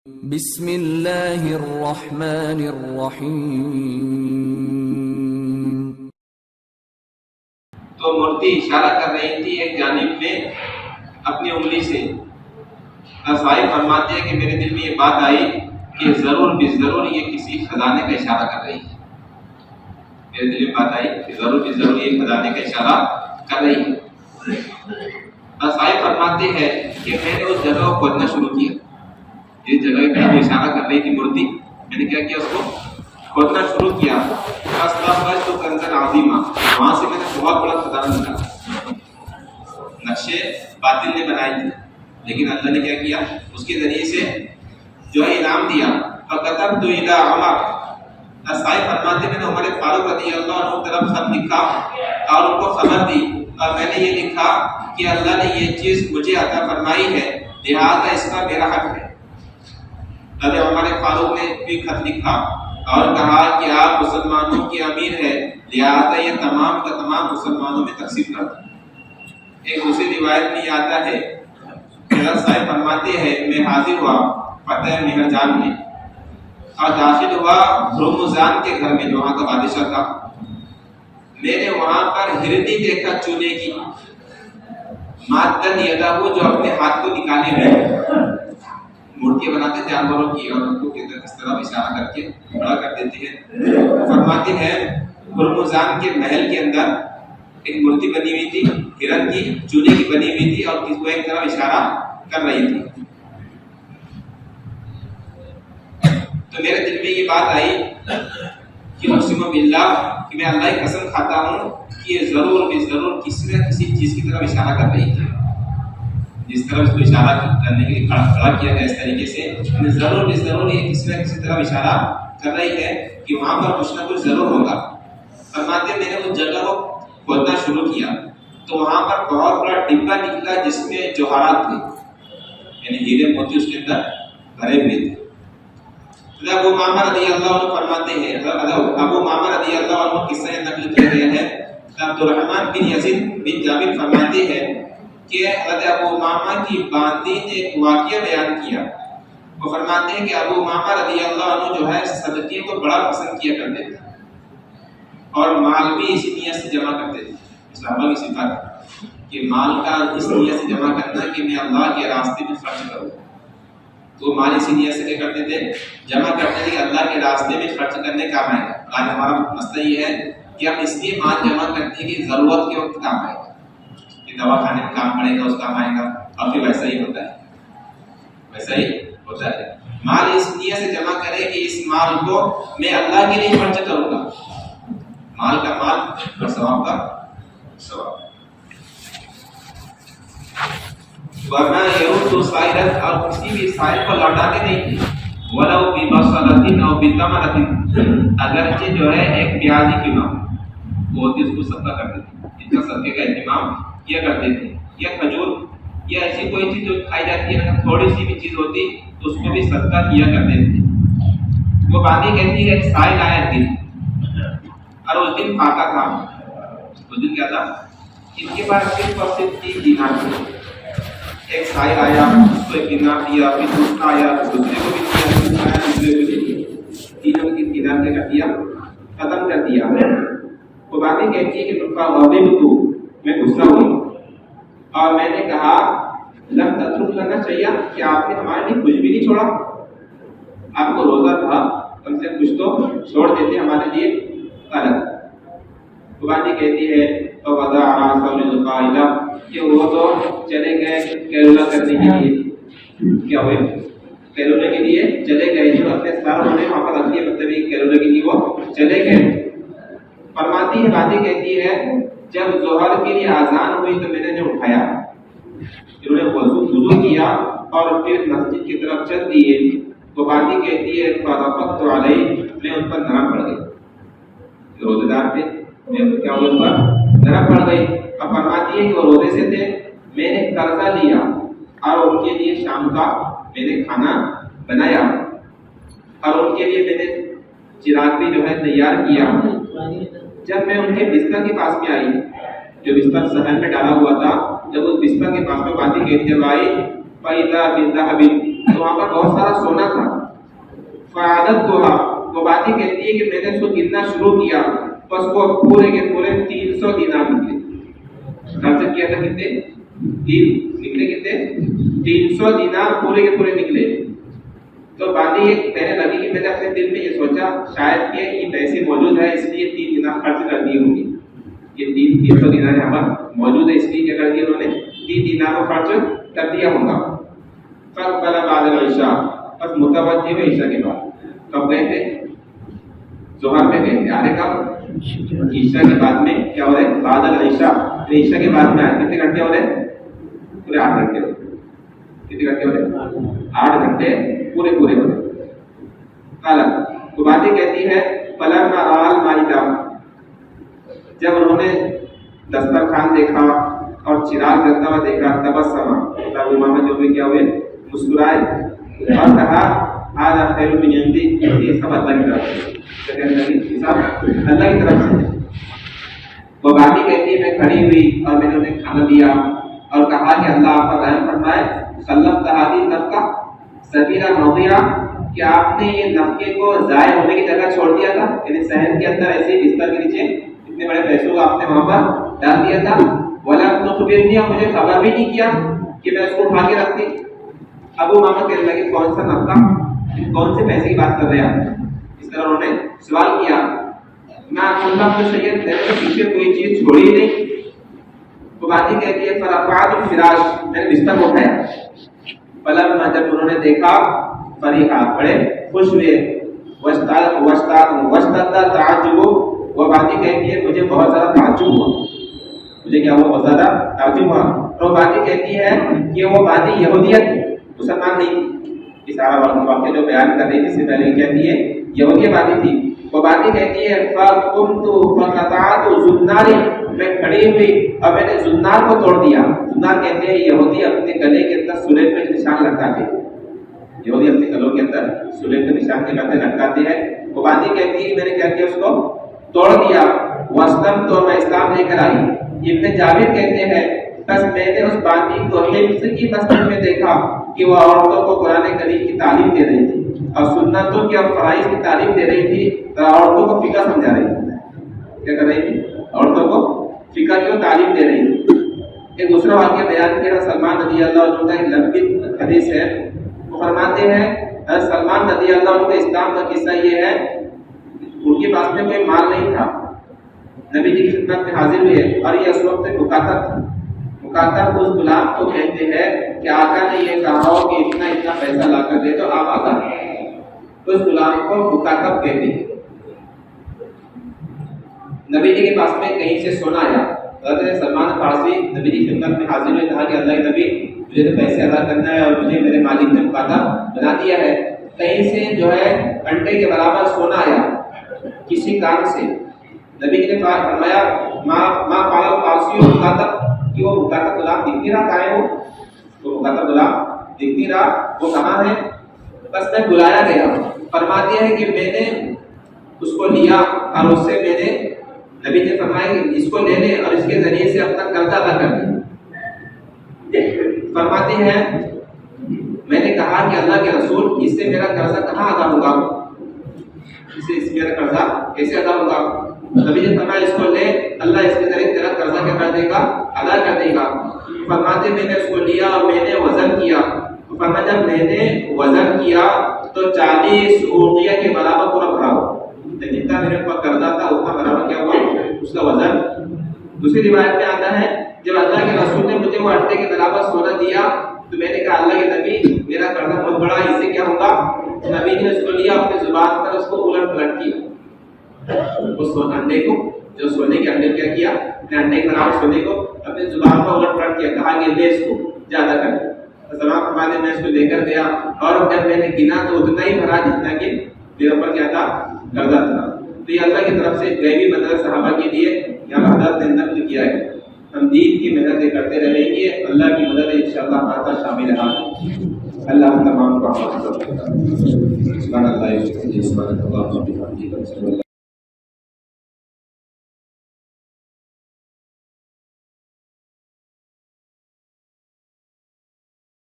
بسم اللہ الرحمن الرحیم۔ تو مورتی اشارہ کر رہی تھی ایک جانب میں اپنی انگلی سے۔ صاحب فرماتے ہیں کہ میرے دل میں یہ بات آئی کہ ضرور بضرور یہ کسی خزانے کا اشارہ کر رہی ہے۔ میرے دل میں بات آئی کہ ضرور بضرور یہ خزانے کا اشارہ کر رہی ہے۔ صاحب فرماتے ہیں کہ میں نے اس جگہ کو کھودنا شروع کیا، جس جگہ پہ اشارہ کر رہی تھی مورتی، میں نے کیا کیا، اس کو کھودنا شروع کیا۔ تو کنزن عظیمہ، وہاں سے میں نے بہت بڑا خزانہ نکالا۔ نقشے باطل نے بنائے تھے، لیکن اللہ نے کیا کیا، اس کے ذریعے سے جو ہے انعام دیا۔ فَكَتَبْتُ إِلَىٰ عُمَرَ، صاحب فرماتے میں نے عمر فاروق رضی اللہ عنہ طرف خط لکھا اور ان کو خبر دی، اور میں نے یہ لکھا کہ اللہ نے یہ چیز مجھے عطا فرمائی ہے، لہٰذا اس کا میرا حق ہے۔ حضرت عمر فاروق نے بھی خط لکھا اور کہا کہ آپ مسلمانوں کے امیر ہیں، لہٰذا یہ تمام کا تمام مسلمانوں میں تقسیم کر دیں۔ ایک دوسری روایت میں یہ آتا ہے، حضرت صاحب فرماتے ہیں میں حاضر ہوا فتح مہرجان میں اور داخل ہوا ہرمزان کے گھر میں جو وہاں کا بادشاہ تھا۔ میں نے وہاں پر ہرنی دیکھا، چونے کی، مادن یدہ جو اپنے ہاتھ کو نکالے ہوئے مورتیاں بناتے جانوروں کی، اور ان کو اس طرح اشارہ کر کے بڑا کر دیتے ہیں۔ فرماتے ہیں ہرمزان کے محل کے اندر ایک مورتی بنی ہوئی تھی، ہرن کی چونے کی بنی ہوئی تھی، اور کس کو ایک طرف اشارہ کر رہی تھی۔ تو میرے دل میں یہ بات آئی کہ اقسم باللہ، کہ میں اللہ کی قسم کھاتا ہوں کہ یہ ضرور ضرور کسی نہ کسی چیز کی طرف اشارہ کر رہی تھی۔ جس طرح اس کو اشارہ کرنے کے لیے کھڑا کیا گیا اس طریقے سے، ضرور ضرور یہ کسی نہ کسی طرف اشارہ کر رہی ہے کہ وہاں پر کچھ نہ کچھ ضرور ہوگا۔ فرماتے میں نے اس جگہ کو کھودنا شروع کیا تو وہاں پر بہت بڑا ڈبہ نکلا جس میں جوہرات تھے، یعنی ہیرے موتی اس کے اندر بھرے ہوئے تھے۔ ابو معمر رضی اللہ عنہ فرماتے ہیں، ابو معمر رضی اللہ عنہ قصہ نقل کیا گیا ہے، عبد الرحمن بن یزید بن جابر فرماتے ہیں کہ حضرت ابو امامہ کی باندی نے ایک واقعہ بیان کیا۔ وہ فرماتے ہیں کہ ابو امامہ رضی اللہ عنہ جو ہے صدقے کو بڑا پسند کیا کرتے تھے اور مال بھی اسی نیت سے جمع کرتے تھے۔ صحابہ کی صفات کہ مال کا اس نیت سے جمع کرنا کہ میں اللہ کے راستے میں خرچ کروں، تو مال اسی نیت سے کیا کرتے تھے، جمع کرتے تھے کہ اللہ کے راستے میں خرچ کرنے کام آئے گا۔ آج ہمارا مسئلہ یہ ہے کہ ہم اس لیے مال جمع کرتے ہیں کہ ضرورت کے وقت کام آئے گا، دوا کھانے میں کام پڑے گا، اس کام آئے گا، اور پھر ویسا ہی ہوتا ہے، ویسا ہی ہوتا ہے۔ مال اس نیت سے جمع کرے کہ اس مال کو میں اللہ کے لیے خرچ کروں گا، مال کا مال اور ثواب کا ثواب۔ ورنہ یرد سائرا، اور کسی بھی سائل کو لوٹاتے نہیں تھے، ولو ببصلۃ او بتمرۃ، اگرچہ جو ہے ایک پیازی کی نہ وہ اس کو صدقہ کر دیتے، اس کا صدقے کا اہتمام کیا کرتے تھے، یا کھجور یا ایسی کوئی چیز جو کھائی جاتی ہے، اگر تھوڑی سی بھی چیز ہوتی تو اس کو بھی صدقہ کیا کرتے تھے۔ وہ باتیں کہتی ہے ایک سائل آیا دن، اور اس دن فاقہ تھا۔ اس دن کیا تھا، ان کے پاس صرف اور صرف 3 دینار تھے۔ ایک سائل آیا، اس کو 1 دینار دیا، پھر دوسرا آیا، دوسرے کو بھی دیا، تیسرا آیا، دوسرے کو بھی دیا، تینوں کی دینار نے کر دیا، ختم کر دیا۔ وہ باتیں کہتی ہے کہ میں غصہ ہوئی اور میں نے کہا لم تترک لنا چاہیے کہ آپ نے ہمارے لیے کچھ بھی نہیں چھوڑا، آپ کو روزہ تھا، کم سے کم کچھ تو چھوڑ دیتے ہمارے لیے۔ غلط وہ باتیں کہتی ہے کہ وہ تو چلے گئے کیرولہ کرنے کے لیے، کیا ہوئے، کیرولہ کے لیے چلے گئے، جو اپنے سارا انہوں نے وہاں پر رکھ دیا، مطلب کیرولہ کے لیے وہ چلے گئے۔ فرماتی ہے، باتیں کہتی ہے جب ظہر کے لیے اذان ہوئی تو میں نے انہیں اٹھایا، انہوں نے وضو کیا اور پھر مسجد کی طرف چل دیے۔ وہ باتیں کہتی ہے فَرَفَقْتُ عَلَيْهِ، میں ان پر نرم پڑ گئی، روزے دار تھے، میں کیا ان پر نرم پڑ گئی۔ اب فرماتی ہے کہ وہ روزے سے تھے، میں نے قرضہ لیا اور ان کے لیے شام کا میں نے کھانا بنایا اور ان کے لیے میں نے چراغ بھی جو ہے تیار کیا۔ جب میں ان کے بستر کے پاس میں آئی، جو بستر صحن میں ڈالا ہوا تھا، جب اس بستر کے پاس میں باتیں کہتی جب آئی فَإِذَا بِالذَّهَبِ، تو وہاں پر بہت سارا سونا تھا۔ فعادتها، وہ باقی کہتی ہے کہ میں نے اس کو گننا شروع کیا، بس وہ پورے کے پورے 300 دینار نکلے. خرچ کیا تھا کتنے؟ نکلے کتنے؟ 300 دینار پورے کے پورے نکلے. تو باقی یہ کہنے لگی کہ میں نے اپنے دل میں یہ سوچا شاید کہ یہ پیسے موجود ہے اس لیے 3 دینار خرچ کر دیے ہوں گے. یہ 300 دینار یہاں پر موجود ہے اس لیے کیا کر دیا انہوں نے 3 دینار کو خرچ کر دیا ہوگا. فقبل بعد العشاء، بس متوجہ ہوئے عشاء کے بعد. کب گئے تھے؟ ظہر میں گئے تھے. آنے کب؟ عشاء کے بعد میں. کیا ہو رہے ہیں؟ بعد العشاء. عشاء کے بعد میں کتنے گھنٹے ہو رہے ہیں؟ پورے 8 گھنٹے ہو رہے ہیں. کتنے گھنٹے ہو رہے ہیں؟ 8 گھنٹے پورے ہو رہے ہیں. غلط. تو باتیں کہتی ہے فلما رأى المائدہ، جب انہوں نے دسترخوان دیکھا اور چراغ جلتا ہوا دیکھا، تبسم، ابو محمد جو بھی کیا ہوئے؟ مسکرائے اور کہا هذا خیر من عندی، یہ سب اللہ کی طرف سے. اللہ کی طرف سے. وہ باقی کہتی ہے میں کھڑی ہوئی اور میں نے انہیں کھانا دیا اور کہا کہ اللہ آپ پر رحم فرمائے. سلمت هذه النفقہ سبیلا موضعا، کہ آپ نے یہ نفقے کو ضائع ہونے کی جگہ چھوڑ دیا تھا، یعنی صحن کے اندر ایسے بستر کے نیچے اتنے بڑے پیسوں کو آپ نے وہاں پر ڈال دیا تھا. وَلَمْ تُخْبِرْنِي، مجھے خبر بھی نہیں کیا کہ میں اس کو اٹھا کے رکھتی. ابو محمد کہنے لگے کون سا نفقہ، کون سے پیسے کی بات کر رہے ہیں آپ؟ اس طرح انہوں نے سوال کیا. میں اللہ کو سید نے پیچھے کوئی چیز چھوڑی نہیں. وہ باتیں کہتی ہے فرفعت الفراش، میں نے بستر اٹھایا. فلما، جب انہوں نے دیکھا، فریحا، بڑے خوش ہوئے. واشتد تعجب، وہ باتیں کہتی ہے مجھے بہت زیادہ تعجب ہوا. مجھے کیا ہوا؟ بہت زیادہ تعجب ہوا. اور وہ باتیں کہتی ہے کہ وہ باتیں یہودیت مسلمان نہیں تھی. اس سارا واقعہ جو بیان کر رہی تھی اس سے پہلے کہتی ہے یہودیہ باتیں تھی. وہ باتیں کہتی ہے فقمت فقطعت زناری، میں کھڑی ہوئی اور میں نے زنار کو توڑ دیا. زنار کہتے ہیں یہودی اپنے گلے کے اندر سلیب پہ نشان لٹکاتے ہیں. یہودی اپنے گلوں کے اندر سلیب پہ نشان کے کرتے لٹکاتے ہیں. وہ باتیں کہتی ہے میں نے کیا کیا؟ اس کو توڑ دیا. واسلم، تو میں اسلام لے کر آئی. ابن جابر کہتے ہیں بس میں نے اس باندی کو حفظ کی مسجد میں دیکھا کہ وہ عورتوں کو قرآن کریم کی تعلیم دے رہی تھی اور سنتوں کی اور فرائض کی تعلیم دے رہی تھی. عورتوں کو فقہ سمجھا رہی تھی. کیا کر رہی تھی؟ عورتوں کو فقہ کی تعلیم دے رہی تھی. ایک دوسرا واقعہ بیان کیا سلمان رضی اللہ عنہ کا، ایک لمبی حدیث ہے. وہ فرماتے ہیں سلمان رضی اللہ عنہ کے اسلام کا قصہ یہ ہے، ان کے پاس میں کوئی مال نہیں تھا. نبی جی کی خدمت میں حاضر ہوئے اور یہ اس وقت مکاتب تھا. مکاتب اس غلام کو کہتے ہیں کہ آقا نے یہ کہا ہو کہ اتنا اتنا پیسہ لا کر دے تو آپ آقا. اس غلام کو مکاتب کہتے ہیں. نبی جی کے پاس میں کہیں سے سونا آیا. حضرت سلمان فارسی نبی جی کی خدمت میں حاضر ہوئے، کہا کہ اللہ کے نبی مجھے تو پیسے ادا کرنا ہے اور مجھے میرے مالک نے مکاتب بنا دیا ہے. کہیں سے جو ہے گھنٹے کے برابر سونا آیا کسی کام سے. نبی جی نے فرمایا ماں پالا فارسی مکاتب، کہ وہ مکاتب غلام دکھ نہیں رہا کہاں ہے. وہ مکاتب غلام دکھ نہیں رہا، وہ کہاں ہے؟ بس میں بلایا گیا. فرماتے ہیں کہ میں نے اس کو لیا اور اس سے میں نے، نبی نے فرمایا کہ اس کو لے لے اور اس کے ذریعے سے اپنا قرضہ ادا کر دے. فرماتے ہیں میں نے کہا کہ اللہ کے رسول اس سے میرا قرضہ کہاں ادا ہوگا؟ اس سے میرا قرضہ کیسے ادا ہوگا؟ نبی نے فرمایا اس کو لے، اللہ اس کے ذریعے تیرا قرضہ کیا کر دے گا؟ ادا کر دے گا. فرماتے میں نے اس کو لیا اور میں نے وزن کیا. فرمایا جب میں نے وزن کیا تو 40 اوقیہ کے برابر پورا بھرا ہوا. جتنا میرے اوپر قرضہ تھا اتنا برابر کیا ہوا اس کا وزن. دوسری روایت میں آتا ہے جب اللہ کے رسول نے مجھے وہ انڈے کے برابر سونا دیا تو میں نے کہا اللہ کے نبی میرا قرضہ بہت بڑا ہے، اس سے کیا ہوگا؟ نبی نے اس کو لیا، اپنی زبان پر اس کو الٹ پلٹ کیا. اس انڈے کو، جو سونے کے انڈے کیا کیا، انڈے کے برابر سونے کو اپنی زبان پر الٹ پلٹ کیا. کہا کہ لے اس کو زیادہ کر. سلام فرماتے میں اس کو لے کر گیا اور جب میں نے گنا تو اتنا ہی بھرا جتنا کہ میرے اوپر کیا تھا؟ قرضہ تھا. تو یہ اللہ کی طرف سے غیبی مدد صحابہ کے لیے یہاں حضرت نے نقل کیا ہے. ہم دین کی محنتیں کرتے رہیں گے، اللہ کی مدد انشاءاللہ ہمارے ساتھ شامل ہے. اللہ تمام کو سبحان اللہ.